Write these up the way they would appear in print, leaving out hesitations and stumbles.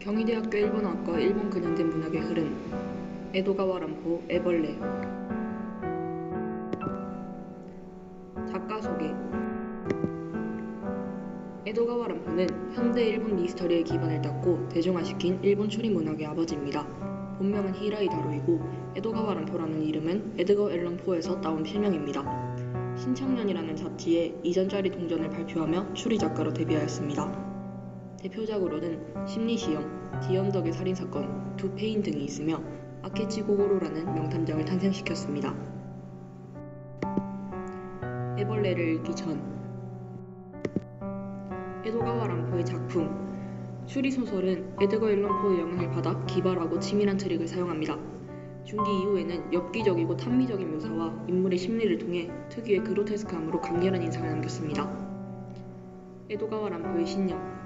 경희대학교 일본어학과 일본 근현대 문학의 흐름. 에도가와 람포 애벌레. 작가 소개. 에도가와 람포는 현대 일본 미스터리의 기반을 닦고 대중화시킨 일본 추리문학의 아버지입니다. 본명은 히라이 다루이고 에도가와 람포라는 이름은 에드거 앨런 포에서 따온 필명입니다. 신청년이라는 잡지에 이전짜리 동전을 발표하며 추리작가로 데뷔하였습니다. 대표작으로는 심리시험, 디언덕의 살인사건, 두 페인 등이 있으며 아케치 고고로라는 명탐정을 탄생시켰습니다. 애벌레를 읽기 전. 에도가와 람포의 작품. 추리소설은 에드거 앨런 포의 영향을 받아 기발하고 치밀한 트릭을 사용합니다. 중기 이후에는 엽기적이고 탐미적인 묘사와 인물의 심리를 통해 특유의 그로테스크함으로 강렬한 인상을 남겼습니다. 에도가와 람포의 신념.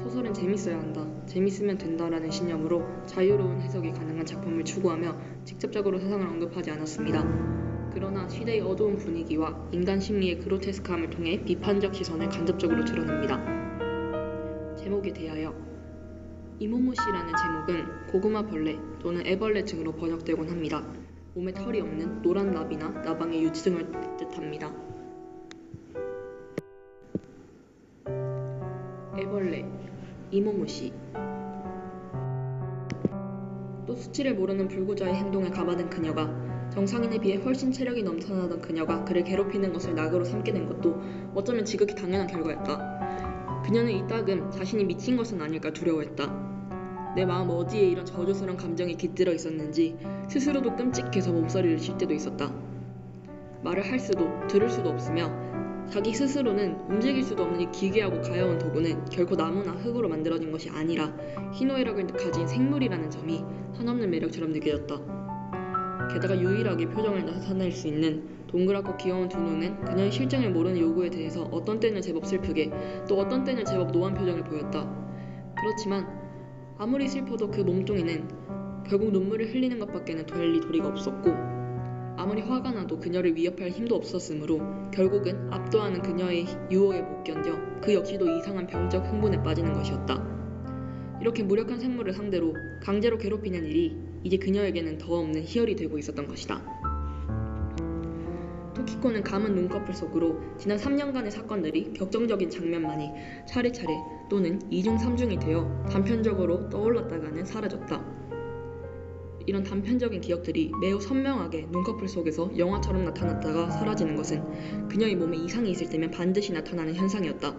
소설은 재밌어야 한다, 재밌으면 된다라는 신념으로 자유로운 해석이 가능한 작품을 추구하며 직접적으로 사상을 언급하지 않았습니다. 그러나 시대의 어두운 분위기와 인간 심리의 그로테스크함을 통해 비판적 시선을 간접적으로 드러냅니다. 제목에 대하여. 이모무시라는 제목은 고구마 벌레 또는 애벌레 등으로 번역되곤 합니다. 몸에 털이 없는 노란 나비나 나방의 유증을 뜻합니다. 애벌레, 이모무시. 또 수치를 모르는 불구자의 행동에 감화된 그녀가 정상인에 비해 훨씬 체력이 넘쳐나던 그녀가 그를 괴롭히는 것을 낙으로 삼게 된 것도 어쩌면 지극히 당연한 결과였다. 그녀는 이따금 자신이 미친 것은 아닐까 두려워했다. 내 마음 어디에 이런 저주스러운 감정이 깃들어 있었는지 스스로도 끔찍해서 몸서리를 칠 때도 있었다. 말을 할 수도 들을 수도 없으며 자기 스스로는 움직일 수도 없는 이 기괴하고 가여운 도구는 결코 나무나 흙으로 만들어진 것이 아니라 희노애락을 가진 생물이라는 점이 한없는 매력처럼 느껴졌다. 게다가 유일하게 표정을 나타낼 수 있는 동그랗고 귀여운 두 눈은 그녀의 실정을 모르는 요구에 대해서 어떤 때는 제법 슬프게 또 어떤 때는 제법 노한 표정을 보였다. 그렇지만 아무리 슬퍼도 그 몸뚱이는 결국 눈물을 흘리는 것밖에는 도리가 없었고 아무리 화가 나도 그녀를 위협할 힘도 없었으므로 결국은 압도하는 그녀의 유혹에 못 견뎌 그 역시도 이상한 병적 흥분에 빠지는 것이었다. 이렇게 무력한 생물을 상대로 강제로 괴롭히는 일이 이제 그녀에게는 더 없는 희열이 되고 있었던 것이다. 토키코는 감은 눈꺼풀 속으로 지난 3년간의 사건들이 격정적인 장면만이 차례차례 또는 2중 3중이 되어 단편적으로 떠올랐다가는 사라졌다. 이런 단편적인 기억들이 매우 선명하게 눈꺼풀 속에서 영화처럼 나타났다가 사라지는 것은 그녀의 몸에 이상이 있을 때면 반드시 나타나는 현상이었다.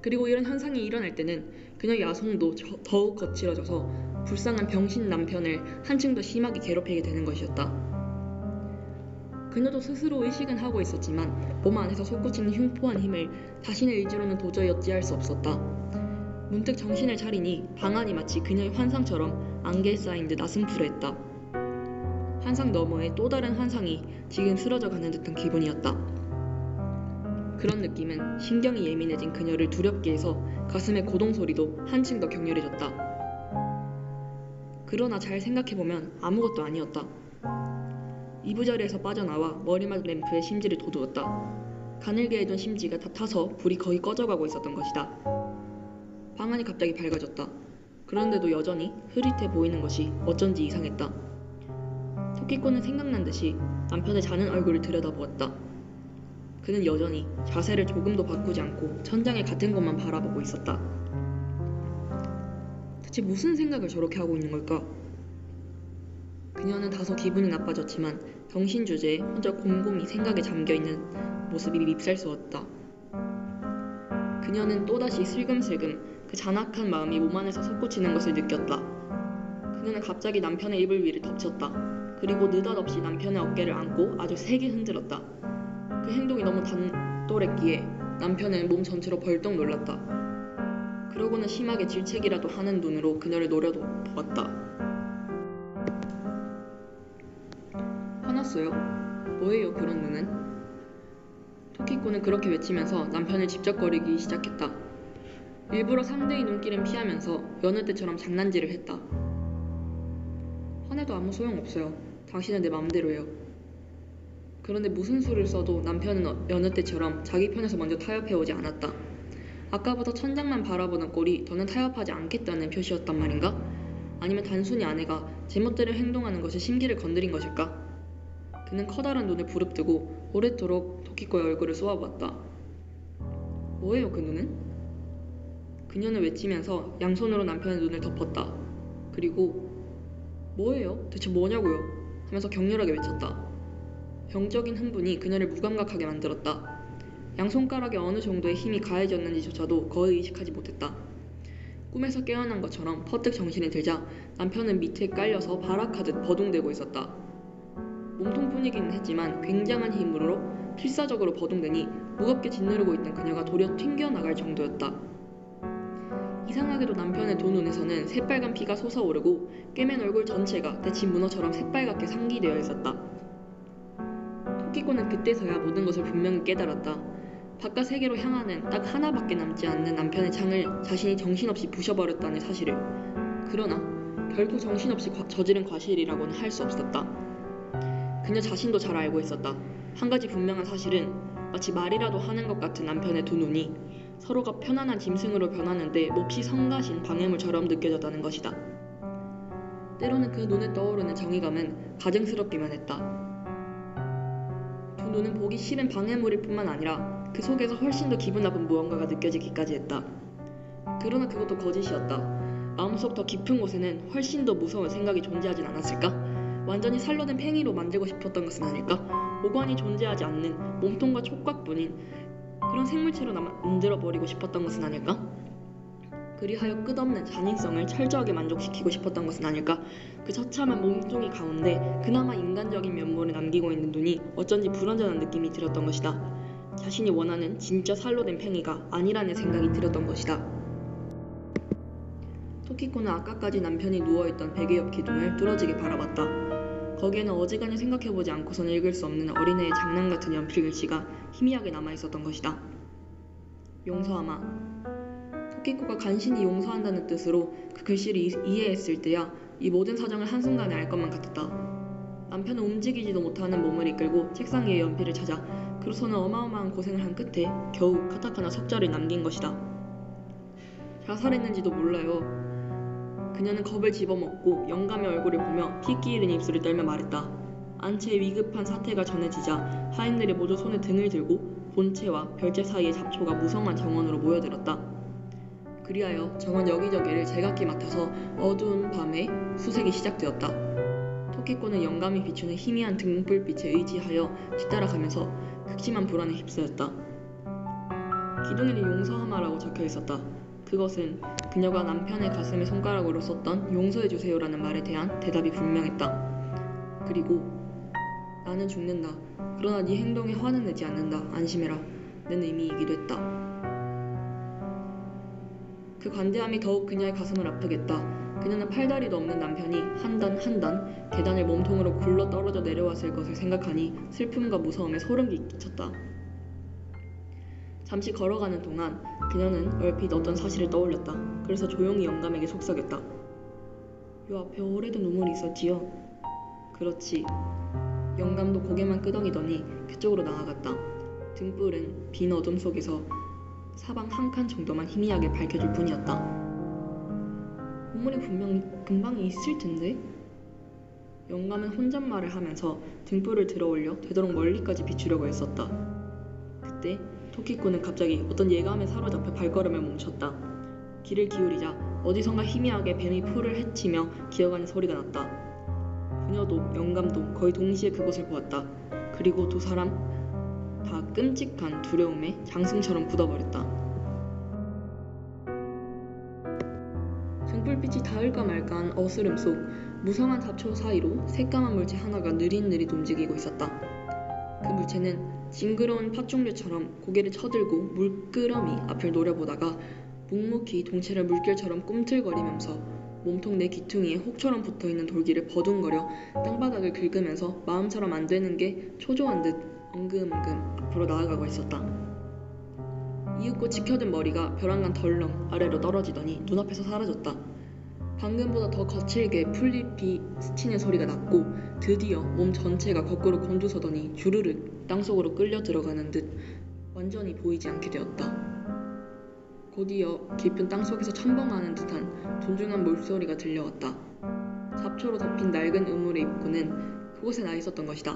그리고 이런 현상이 일어날 때는 그녀의 야성도 더욱 거칠어져서 불쌍한 병신 남편을 한층 더 심하게 괴롭히게 되는 것이었다. 그녀도 스스로 의식은 하고 있었지만 몸 안에서 솟구치는 흉포한 힘을 자신의 의지로는 도저히 어찌할 수 없었다. 문득 정신을 차리니 방 안이 마치 그녀의 환상처럼 안개에 쌓인 듯 나슴푸르했다. 환상 너머에 또 다른 환상이 지금 쓰러져가는 듯한 기분이었다. 그런 느낌은 신경이 예민해진 그녀를 두렵게 해서 가슴의 고동소리도 한층 더 격렬해졌다. 그러나 잘 생각해보면 아무것도 아니었다. 이부자리에서 빠져나와 머리맡 램프에 심지를 돋우었다. 가늘게 해둔 심지가 다 타서 불이 거의 꺼져가고 있었던 것이다. 방 안이 갑자기 밝아졌다. 그런데도 여전히 흐릿해 보이는 것이 어쩐지 이상했다. 토키코는 생각난 듯이 남편의 자는 얼굴을 들여다보았다. 그는 여전히 자세를 조금도 바꾸지 않고 천장의 같은 곳만 바라보고 있었다. 대체 무슨 생각을 저렇게 하고 있는 걸까? 그녀는 다소 기분이 나빠졌지만 정신 주제에 혼자 곰곰이 생각에 잠겨있는 모습이 밉살스러웠다. 그녀는 또다시 슬금슬금 그 잔악한 마음이 몸 안에서 솟구치는 것을 느꼈다. 그녀는 갑자기 남편의 이불 위를 덮쳤다. 그리고 느닷없이 남편의 어깨를 안고 아주 세게 흔들었다. 그 행동이 너무 단돌했기에 남편은 몸 전체로 벌떡 놀랐다. 그러고는 심하게 질책이라도 하는 눈으로 그녀를 노려보았다. 화났어요? 뭐예요 그런 눈은? 토키코는 그렇게 외치면서 남편을 집적거리기 시작했다. 일부러 상대의 눈길은 피하면서 여느 때처럼 장난질을 했다. 화내도 아무 소용없어요. 당신은 내 맘대로 해요. 그런데 무슨 수를 써도 남편은 여느 때처럼 자기 편에서 먼저 타협해오지 않았다. 아까보다 천장만 바라보는 꼴이 더는 타협하지 않겠다는 표시였단 말인가? 아니면 단순히 아내가 제멋대로 행동하는 것이 심기를 건드린 것일까? 그는 커다란 눈을 부릅뜨고 오랫도록 토키코의 얼굴을 쏘아보았다. 뭐예요, 그 눈은? 그녀는 외치면서 양손으로 남편의 눈을 덮었다. 그리고 뭐예요? 대체 뭐냐고요? 하면서 격렬하게 외쳤다. 병적인 흥분이 그녀를 무감각하게 만들었다. 양손가락에 어느 정도의 힘이 가해졌는지조차도 거의 의식하지 못했다. 꿈에서 깨어난 것처럼 퍼뜩 정신이 들자 남편은 밑에 깔려서 발악하듯 버둥대고 있었다. 몸통뿐이기는 했지만 굉장한 힘으로 필사적으로 버둥대니 무겁게 짓누르고 있던 그녀가 도리어 튕겨나갈 정도였다. 이상하게도 남편의 두 눈에서는 새빨간 피가 솟아오르고 꿰맨 얼굴 전체가 데친 문어처럼 새빨갛게 상기되어 있었다. 토키코는 그때서야 모든 것을 분명히 깨달았다. 바깥 세계로 향하는 딱 하나밖에 남지 않는 남편의 창을 자신이 정신없이 부셔버렸다는 사실을. 그러나 결코 정신없이 저지른 과실이라고는 할 수 없었다. 그녀 자신도 잘 알고 있었다. 한 가지 분명한 사실은 마치 말이라도 하는 것 같은 남편의 두 눈이 서로가 편안한 짐승으로 변하는데 몹시 성가신 방해물처럼 느껴졌다는 것이다. 때로는 그 눈에 떠오르는 정의감은 가증스럽기만 했다. 두 눈은 보기 싫은 방해물일 뿐만 아니라 그 속에서 훨씬 더 기분 나쁜 무언가가 느껴지기까지 했다. 그러나 그것도 거짓이었다. 마음속 더 깊은 곳에는 훨씬 더 무서운 생각이 존재하진 않았을까? 완전히 살로 된 팽이로 만들고 싶었던 것은 아닐까? 오관이 존재하지 않는 몸통과 촉각뿐인 그런 생물체로 만들어버리고 싶었던 것은 아닐까? 그리하여 끝없는 잔인성을 철저하게 만족시키고 싶었던 것은 아닐까? 그 처참한 몸뚱이 가운데 그나마 인간적인 면모를 남기고 있는 눈이 어쩐지 불완전한 느낌이 들었던 것이다. 자신이 원하는 진짜 살로 된 팽이가 아니라는 생각이 들었던 것이다. 토키코는 아까까지 남편이 누워있던 베개 옆 기둥을 뚫어지게 바라봤다. 거기에는 어지간히 생각해보지 않고선 읽을 수 없는 어린애의 장난 같은 연필 글씨가 희미하게 남아있었던 것이다. 용서하마. 토키코가 간신히 용서한다는 뜻으로 그 글씨를 이해했을 때야 이 모든 사정을 한순간에 알 것만 같았다. 남편은 움직이지도 못하는 몸을 이끌고 책상 위에 연필을 찾아 그로서는 어마어마한 고생을 한 끝에 겨우 카타카나 석자를 남긴 것이다. 자살했는지도 몰라요. 그녀는 겁을 집어먹고 영감의 얼굴을 보며 피 끼이는 입술을 떨며 말했다. 안채의 위급한 사태가 전해지자 하인들이 모두 손에 등을 들고 본체와 별채 사이의 잡초가 무성한 정원으로 모여들었다. 그리하여 정원 여기저기를 제각기 맡아서 어두운 밤에 수색이 시작되었다. 토키코는 영감이 비추는 희미한 등불빛에 의지하여 뒤따라가면서 극심한 불안에 휩싸였다. 기둥에는 용서하마라고 적혀있었다. 그것은 그녀가 남편의 가슴에 손가락으로 썼던 용서해주세요라는 말에 대한 대답이 분명했다. 그리고 나는 죽는다. 그러나 네 행동에 화는 내지 않는다. 안심해라. 는 의미이기도 했다. 그 관대함이 더욱 그녀의 가슴을 아프게 했다. 그녀는 팔다리도 없는 남편이 한 단 한 단 계단을 몸통으로 굴러 떨어져 내려왔을 것을 생각하니 슬픔과 무서움에 소름이 끼쳤다. 잠시 걸어가는 동안 그녀는 얼핏 어떤 사실을 떠올렸다. 그래서 조용히 영감에게 속삭였다. 요 앞에 오래된 우물이 있었지요. 그렇지. 영감도 고개만 끄덕이더니 그쪽으로 나아갔다. 등불은 빈 어둠 속에서 사방 한 칸 정도만 희미하게 밝혀줄 뿐이었다. 우물이 분명 근방에 있을 텐데? 영감은 혼잣말을 하면서 등불을 들어올려 되도록 멀리까지 비추려고 했었다. 그때 토키코는 갑자기 어떤 예감에 사로잡혀 발걸음을 멈췄다. 귀를 기울이자 어디선가 희미하게 뱀이 풀을 헤치며 기어가는 소리가 났다. 그녀도 영감도 거의 동시에 그것을 보았다. 그리고 두 사람 다 끔찍한 두려움에 장승처럼 굳어버렸다. 등불빛이 닿을까 말까한 어스름 속 무성한 잡초 사이로 새까만 물체 하나가 느릿느릿 움직이고 있었다. 그 물체는 징그러운 팥종류처럼 고개를 쳐들고 물끄러미 앞을 노려보다가 묵묵히 동체를 물결처럼 꿈틀거리면서 몸통 내 귀퉁이에 혹처럼 붙어있는 돌기를 버둥거려 땅바닥을 긁으면서 마음처럼 안 되는 게 초조한 듯 엉금엉금 앞으로 나아가고 있었다. 이윽고 지켜든 머리가 벼랑간 덜렁 아래로 떨어지더니 눈앞에서 사라졌다. 방금보다 더 거칠게 풀잎이 스치는 소리가 났고 드디어 몸 전체가 거꾸로 곤두서더니 주르륵 땅속으로 끌려 들어가는 듯 완전히 보이지 않게 되었다. 곧이어 깊은 땅속에서 첨벙하는 듯한 존중한 물소리가 들려왔다. 잡초로 덮인 낡은 우물의 입구는 그곳에 나 있었던 것이다.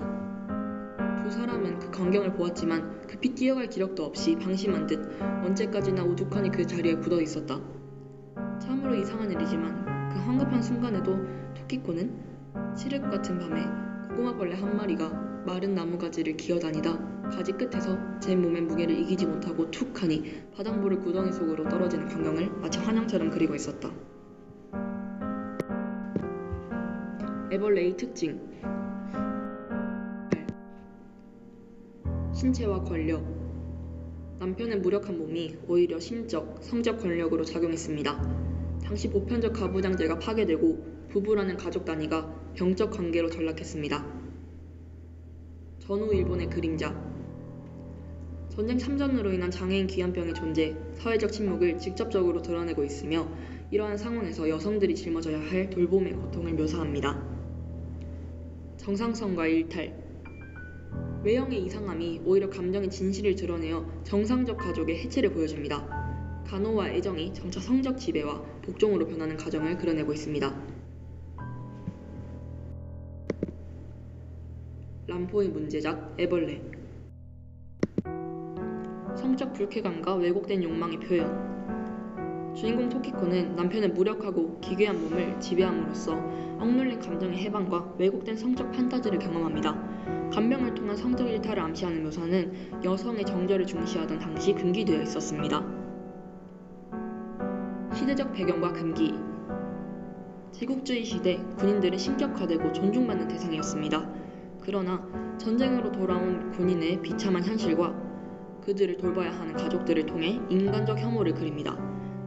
두 사람은 그 광경을 보았지만 급히 뛰어갈 기력도 없이 방심한 듯 언제까지나 우두커니 그 자리에 굳어 있었다. 참으로 이상한 일이지만 그 황급한 순간에도 토끼코는 칠흑 같은 밤에 고구마벌레 한 마리가 마른 나무가지를 기어다니다 가지 끝에서 제 몸의 무게를 이기지 못하고 툭 하니 바닥물을 구덩이 속으로 떨어지는 광경을 마치 환영처럼 그리고 있었다. 애벌레의 특징. 신체와 권력. 남편의 무력한 몸이 오히려 심적, 성적 권력으로 작용했습니다. 당시 보편적 가부장제가 파괴되고 부부라는 가족 단위가 병적 관계로 전락했습니다. 전후 일본의 그림자. 전쟁 참전으로 인한 장애인 기한병의 존재, 사회적 침묵을 직접적으로 드러내고 있으며 이러한 상황에서 여성들이 짊어져야 할 돌봄의 고통을 묘사합니다. 정상성과 일탈. 외형의 이상함이 오히려 감정의 진실을 드러내어 정상적 가족의 해체를 보여줍니다. 간호와 애정이 점차 성적 지배와 복종으로 변하는 과정을 그려내고 있습니다. 람포의 문제작 애벌레. 성적 불쾌감과 왜곡된 욕망의 표현. 주인공 토키코는 남편의 무력하고 기괴한 몸을 지배함으로써 억눌린 감정의 해방과 왜곡된 성적 판타지를 경험합니다. 간병을 통한 성적 일탈을 암시하는 묘사는 여성의 정절을 중시하던 당시 금기되어 있었습니다. 시대적 배경과 금기. 제국주의 시대 군인들은 신격화되고 존중받는 대상이었습니다. 그러나 전쟁으로 돌아온 군인의 비참한 현실과 그들을 돌봐야 하는 가족들을 통해 인간적 혐오를 그립니다.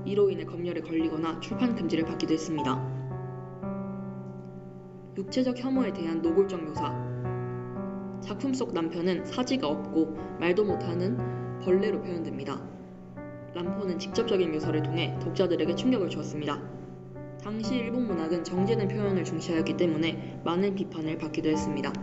이로 인해 검열에 걸리거나 출판 금지를 받기도 했습니다. 육체적 혐오에 대한 노골적 묘사. 작품 속 남편은 사지가 없고 말도 못하는 벌레로 표현됩니다. 람포는 직접적인 묘사를 통해 독자들에게 충격을 주었습니다. 당시 일본 문학은 정제된 표현을 중시하였기 때문에 많은 비판을 받기도 했습니다.